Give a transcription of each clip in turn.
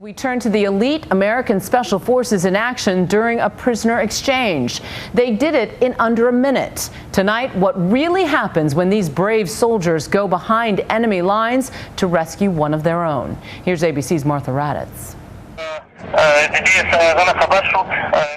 We turn to the elite American Special Forces in action during a prisoner exchange. They did it in under a minute. Tonight, what really happens when these brave soldiers go behind enemy lines to rescue one of their own. Here's ABC's Martha Raddatz.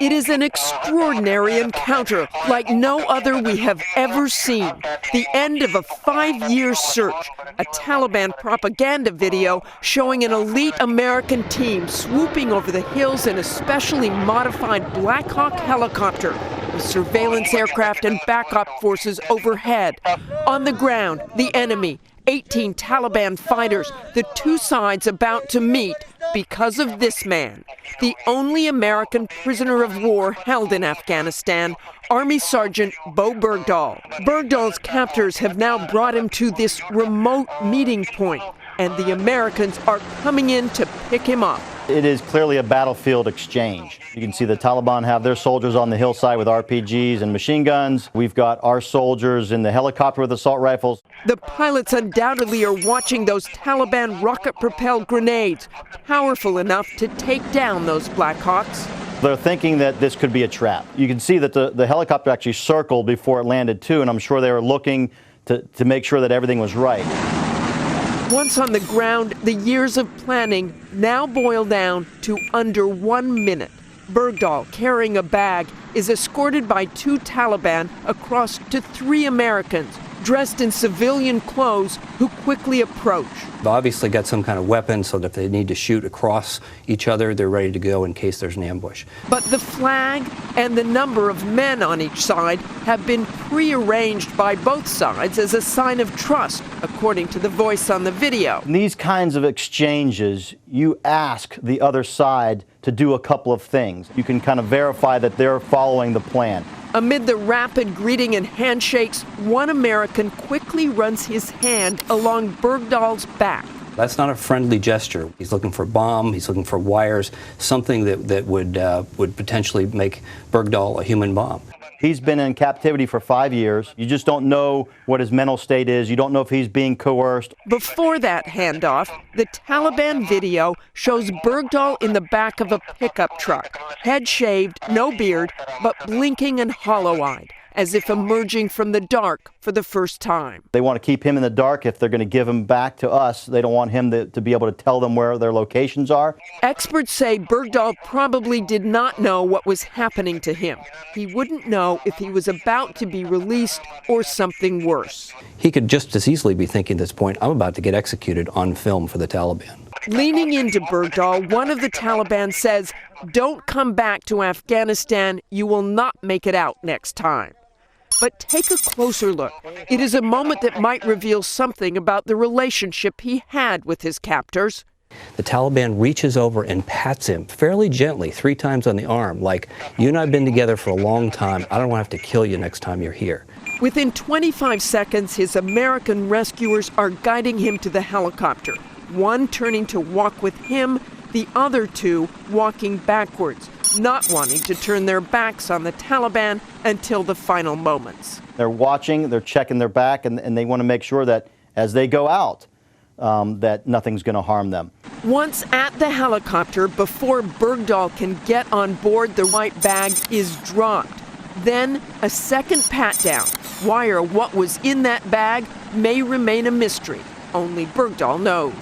It is an extraordinary encounter like no other we have ever seen. The end of a 5-year search. A Taliban propaganda video showing an elite American team swooping over the hills in a specially modified Black Hawk helicopter with surveillance aircraft and backup forces overhead. On the ground, the enemy, 18 Taliban fighters, the two sides about to meet because of this man, the only American prisoner of war held in Afghanistan, Army Sergeant Bowe Bergdahl. Bergdahl's captors have now brought him to this remote meeting point, and the Americans are coming in to pick him up. It is clearly a battlefield exchange. You can see the Taliban have their soldiers on the hillside with RPGs and machine guns. We've got our soldiers in the helicopter with assault rifles. The pilots undoubtedly are watching those Taliban rocket-propelled grenades, powerful enough to take down those Black Hawks. They're thinking that this could be a trap. You can see that the helicopter actually circled before it landed too, and I'm sure they were looking to make sure that everything was right. Once on the ground, the years of planning now boil down to under 1 minute. Bergdahl, carrying a bag, is escorted by 2 Taliban across to 3 Americans, dressed in civilian clothes, who quickly approach. They've obviously got some kind of weapon so that if they need to shoot across each other, they're ready to go in case there's an ambush. But the flag and the number of men on each side have been prearranged by both sides as a sign of trust, according to the voice on the video. In these kinds of exchanges, you ask the other side to do a couple of things. You can kind of verify that they're following the plan. Amid the rapid greeting and handshakes, one American quickly runs his hand along Bergdahl's back. That's not a friendly gesture. He's looking for a bomb, he's looking for wires, something that would potentially make Bergdahl a human bomb. He's been in captivity for 5 years. You just don't know what his mental state is. You don't know if he's being coerced. Before that handoff, the Taliban video shows Bergdahl in the back of a pickup truck, head shaved, no beard, but blinking and hollow-eyed, as if emerging from the dark for the first time. They want to keep him in the dark. If they're going to give him back to us, they don't want him to be able to tell them where their locations are. Experts say Bergdahl probably did not know what was happening to him. He wouldn't know if he was about to be released or something worse. He could just as easily be thinking at this point, I'm about to get executed on film for the Taliban. Leaning into Bergdahl, one of the Taliban says, "Don't come back to Afghanistan. You will not make it out next time." But take a closer look. It is a moment that might reveal something about the relationship he had with his captors. The Taliban reaches over and pats him fairly gently 3 times on the arm, like, you and I have been together for a long time. I don't want to have to kill you next time you're here. Within 25 seconds, his American rescuers are guiding him to the helicopter, one turning to walk with him, the other 2 walking backwards, not wanting to turn their backs on the Taliban until the final moments. They're watching, they're checking their back, and they want to make sure that as they go out, that nothing's going to harm them. Once at the helicopter, before Bergdahl can get on board, the white bag is dropped. Then a second pat-down. Why or what was in that bag may remain a mystery. Only Bergdahl knows.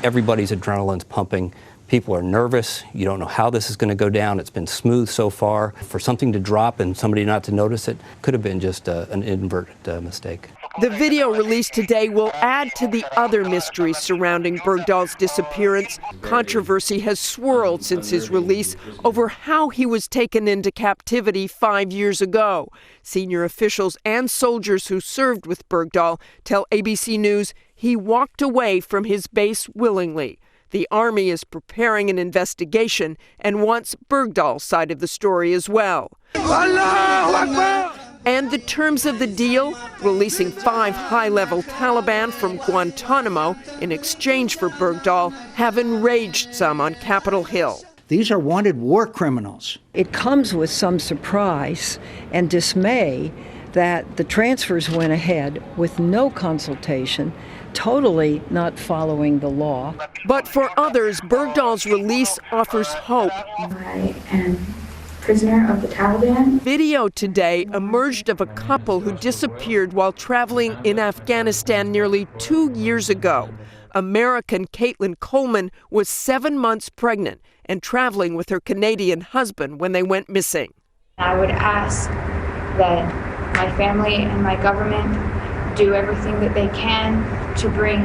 Everybody's adrenaline's pumping. People are nervous. You don't know how this is going to go down. It's been smooth so far. For something to drop and somebody not to notice it could have been just an inadvertent mistake. The video released today will add to the other mysteries surrounding Bergdahl's disappearance. Controversy has swirled since his release over how he was taken into captivity 5 years ago. Senior officials and soldiers who served with Bergdahl tell ABC News he walked away from his base willingly. The Army is preparing an investigation and wants Bergdahl's side of the story as well. Allahu Akbar! And the terms of the deal, releasing 5 high-level Taliban from Guantanamo in exchange for Bergdahl, have enraged some on Capitol Hill. These are wanted war criminals. It comes with some surprise and dismay that the transfers went ahead with no consultation, totally not following the law. But for others, Bergdahl's release offers hope. I am prisoner of the Taliban. Video today emerged of a couple who disappeared while traveling in Afghanistan nearly 2 years ago. American Caitlin Coleman was 7 months pregnant and traveling with her Canadian husband when they went missing. I would ask that my family and my government do everything that they can to bring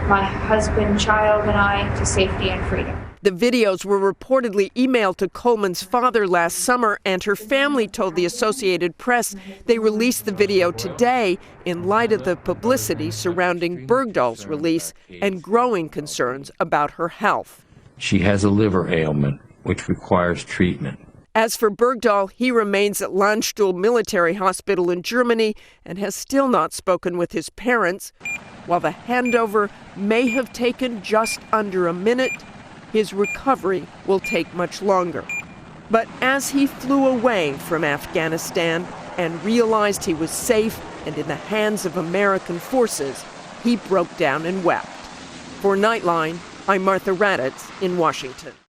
my husband, child, and I to safety and freedom. The videos were reportedly emailed to Coleman's father last summer, and her family told the Associated Press they released the video today in light of the publicity surrounding Bergdahl's release and growing concerns about her health. She has a liver ailment, which requires treatment. As for Bergdahl, he remains at Landstuhl Military Hospital in Germany and has still not spoken with his parents. While the handover may have taken just under a minute, his recovery will take much longer. But as he flew away from Afghanistan and realized he was safe and in the hands of American forces, he broke down and wept. For Nightline, I'm Martha Raddatz in Washington.